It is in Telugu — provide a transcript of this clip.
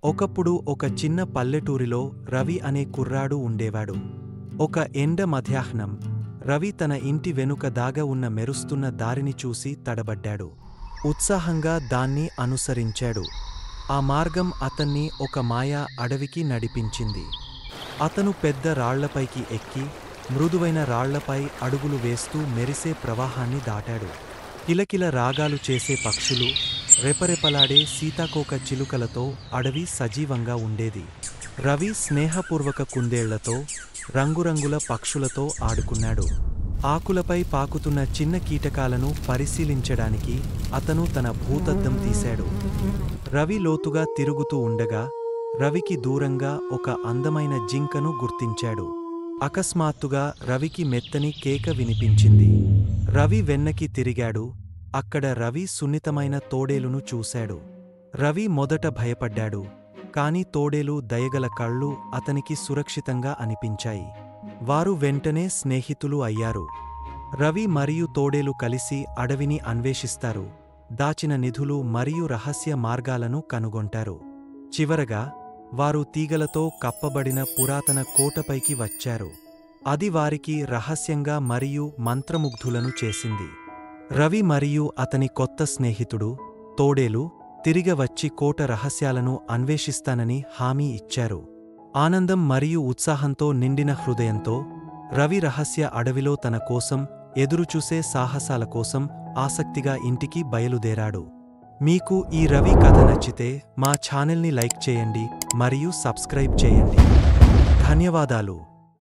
ఒకప్పుడు ఒక చిన్న పల్లెటూరిలో రవి అనే కుర్రాడు ఉండేవాడు. ఒక ఎండ మధ్యాహ్నం రవి తన ఇంటి వెనుక దాగ ఉన్న మెరుస్తున్న దారిని చూసి తడబడ్డాడు. ఉత్సాహంగా దాన్ని అనుసరించాడు. ఆ మార్గం అతన్ని ఒక మాయా అడవికి నడిపించింది. అతను పెద్ద రాళ్లపైకి ఎక్కి మృదువైన రాళ్లపై అడుగులు వేస్తూ మెరిసే ప్రవాహాన్ని దాటాడు. కిలకిల రాగాలు చేసే పక్షులు, రెపరెపలాడే సీతాకోక చిలుకలతో అడవి సజీవంగా ఉండేది. రవి స్నేహపూర్వక కుందేళ్లతో, రంగురంగుల పక్షులతో ఆడుకున్నాడు. ఆకులపై పాకుతున్న చిన్న కీటకాలను పరిశీలించడానికి అతను తన భూతద్దం తీశాడు. రవి లోతుగా తిరుగుతూ ఉండగా రవికి దూరంగా ఒక అందమైన జింకను గుర్తించాడు. అకస్మాత్తుగా రవికి మెత్తని కేక వినిపించింది. రవి వెన్నకి తిరిగాడు. అక్కడ రవి సున్నితమైన తోడేలును చూశాడు. రవి మొదట భయపడ్డాడు, కాని తోడేలు దయగల కళ్ళు అతనికి సురక్షితంగా అనిపించాయి. వారు వెంటనే స్నేహితులు అయ్యారు. రవి మరియు తోడేలు కలిసి అడవిని అన్వేషిస్తారు, దాచిన నిధులు మరియు రహస్య మార్గాలను కనుగొంటారు. చివరగా వారు తీగలతో కప్పబడిన పురాతన కోటపైకి వచ్చారు. అది వారికి రహస్యంగా మరియు మంత్రముగ్ధులను చేసింది. రవి మరియు అతని కొత్త స్నేహితుడు తోడేలు తిరిగి వచ్చి కోట రహస్యాలను అన్వేషిస్తానని హామీ ఇచ్చారు. ఆనందం మరియు ఉత్సాహంతో నిండిన హృదయంతో రవి రహస్య అడవిలో తన కోసం ఎదురుచూసే సాహసాల కోసం ఆసక్తిగా ఇంటికి బయలుదేరాడు. మీకు ఈ రవి కథ నచ్చితే మా ఛానల్ని లైక్ చేయండి మరియు సబ్స్క్రైబ్ చేయండి. ధన్యవాదాలు.